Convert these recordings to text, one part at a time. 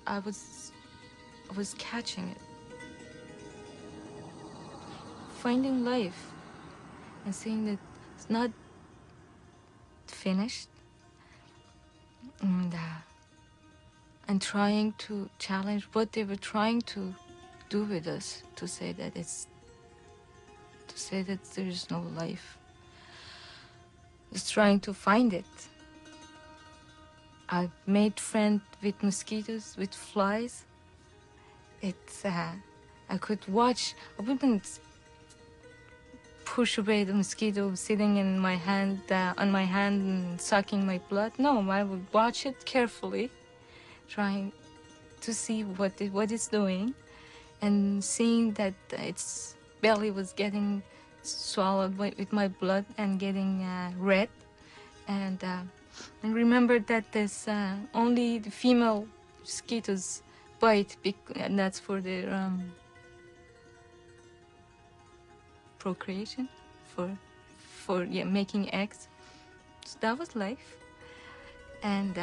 I was catching it, finding life, and seeing that it's not finished, and trying to challenge what they were trying to do with us, to say that there is no life. It's trying to find it. I've made friends with mosquitoes, with flies. It's, I could watch, I wouldn't push away the mosquito sitting in my hand, on my hand and sucking my blood. No, I would watch it carefully, trying to see what it's doing, and seeing that its belly was getting swallowed with my blood and getting red. And remember that there's only the female mosquitoes bite, and that's for their procreation, for making eggs. So that was life. And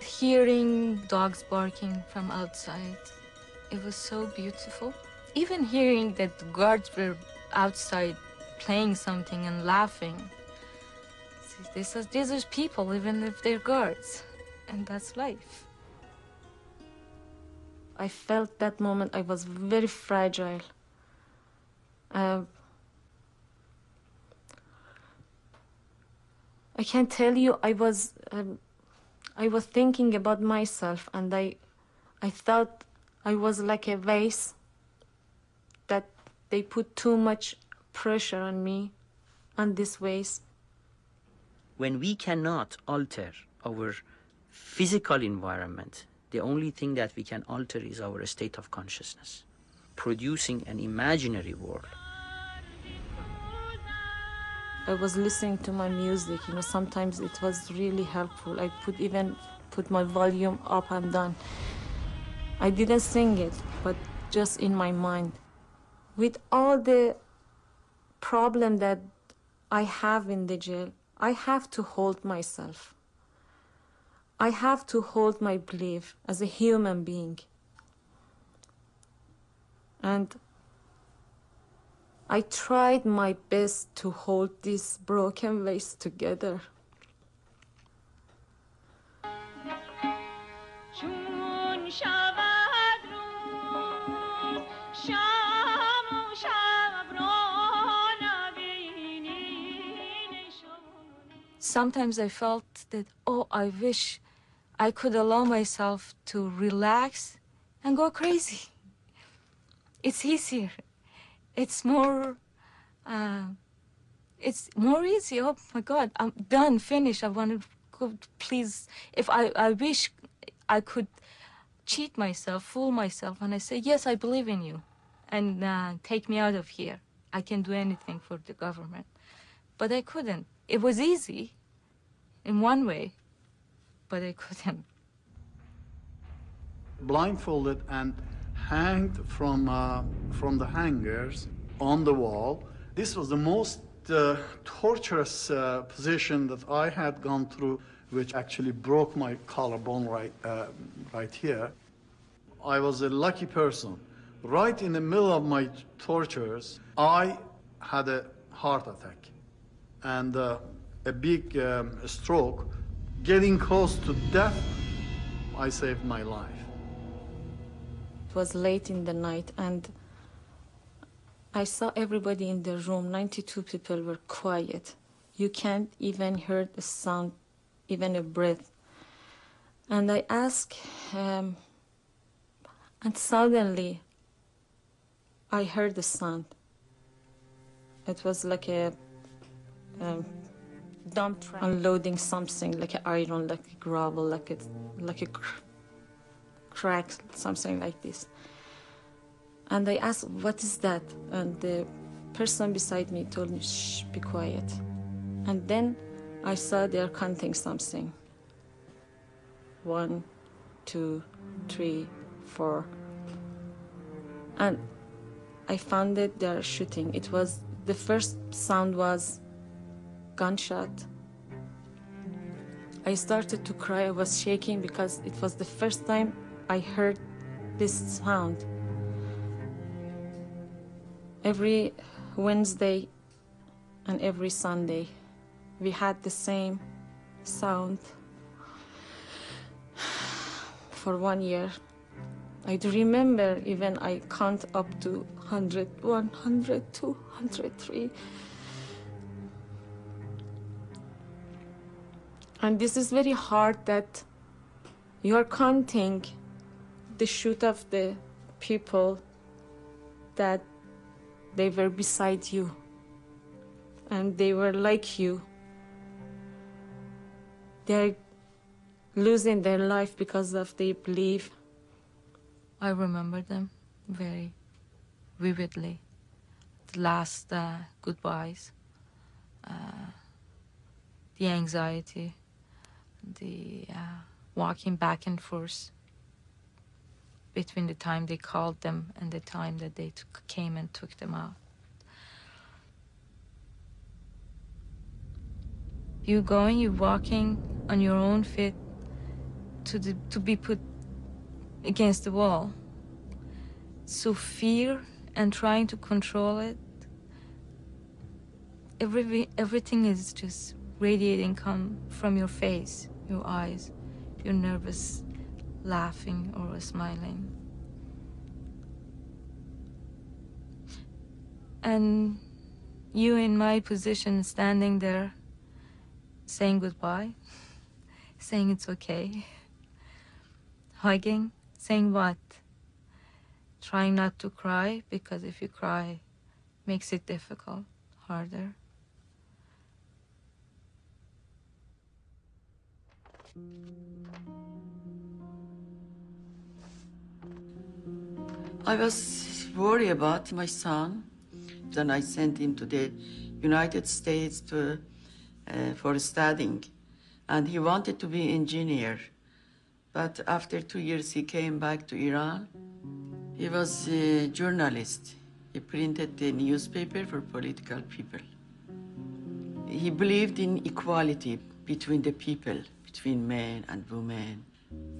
hearing dogs barking from outside, it was so beautiful. Even hearing that the guards were outside playing something and laughing. These are people, even if they're guards, and that's life. I felt that moment I was very fragile. I can't tell you, I was thinking about myself, and I thought I was like a vase that they put too much pressure on me, on this vase. When we cannot alter our physical environment, the only thing that we can alter is our state of consciousness, producing an imaginary world. I was listening to my music, sometimes it was really helpful. I even put my volume up and down. I didn't sing it, but just in my mind. With all the problem that I have in the jail, I have to hold myself. I have to hold my belief as a human being. And I tried my best to hold this broken vase together. Sometimes I felt that, oh, I wish I could allow myself to relax and go crazy. It's easier. It's more easy. Oh my God, I'm done, finished. I want to go, please. If I wish I could cheat myself, fool myself, and I say, yes, I believe in you, and take me out of here. I can do anything for the government. But I couldn't. It was easy in one way, but I couldn't. Blindfolded and hanged from the hangers on the wall. This was the most torturous position that I had gone through, which actually broke my collarbone right here. I was a lucky person. Right in the middle of my tortures, I had a heart attack and a big stroke. Getting close to death, I saved my life. It was late in the night, and I saw everybody in the room. 92 people were quiet. You can't even hear the sound, even a breath. And I asked, and suddenly I heard the sound. It was like a dump truck unloading something, like an iron, like a gravel, like a crack, something like this. And I asked, what is that? And the person beside me told me, shh, be quiet. And then I saw they're counting something. 1, 2, 3, 4. And I found that they're shooting. It was, the first sound was gunshot. I started to cry. I was shaking because it was the first time I heard this sound. Every Wednesday and every Sunday, we had the same sound for 1 year. I do remember even I count up to 100, 100, 203. And this is very hard that you are counting the shoot of the people that they were beside you and they were like you. They're losing their life because of their belief. I remember them very vividly. The last goodbyes, the anxiety, the walking back and forth between the time they called them and the time that they came and took them out. You going, you walking on your own feet to be put against the wall. So fear and trying to control it, everything is just radiating come from your face, your eyes, you're nervous, laughing or smiling. And you in my position, standing there, saying goodbye, saying it's okay, hugging, saying what? Trying not to cry, because if you cry, makes it difficult, harder. I was worried about my son. Then I sent him to the United States for studying. And he wanted to be an engineer. But after 2 years, he came back to Iran. He was a journalist. He printed the newspaper for political people. He believed in equality between the people, between men and women.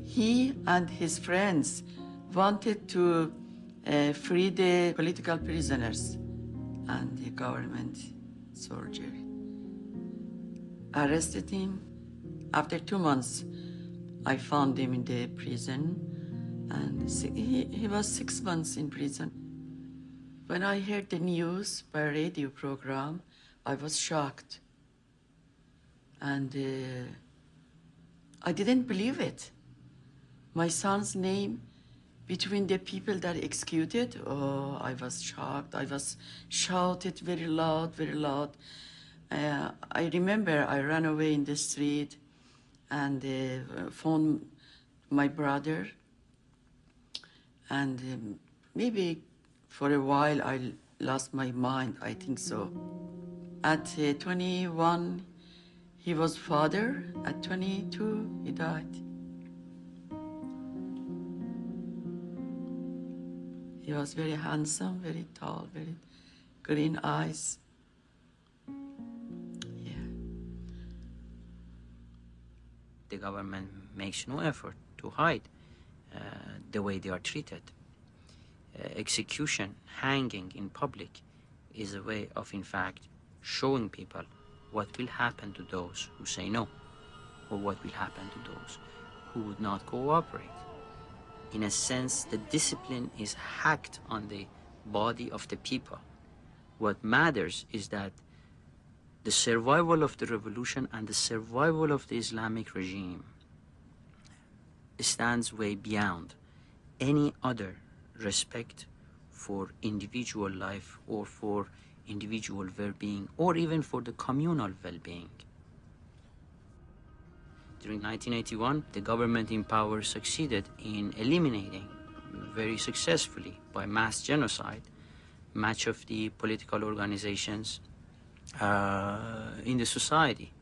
He and his friends wanted to free the political prisoners, and the government soldier arrested him. After 2 months, I found him in the prison, and he was 6 months in prison. When I heard the news by radio program, I was shocked. And I didn't believe it. My son's name between the people that executed, oh, I was shocked. I was shouted very loud, very loud. I remember I ran away in the street and phoned my brother. And maybe for a while I lost my mind, I think so. At 21, he was father. At 22, he died. He was very handsome, very tall, very green eyes. Yeah. The government makes no effort to hide the way they are treated. Execution, hanging in public is a way of, in fact, showing people what will happen to those who say no, or what will happen to those who would not cooperate. In a sense, the discipline is hacked on the body of the people. What matters is that the survival of the revolution and the survival of the Islamic regime stands way beyond any other respect for individual life or for individual well-being or even for the communal well-being. During 1981, the government in power succeeded in eliminating very successfully by mass genocide much of the political organizations in the society.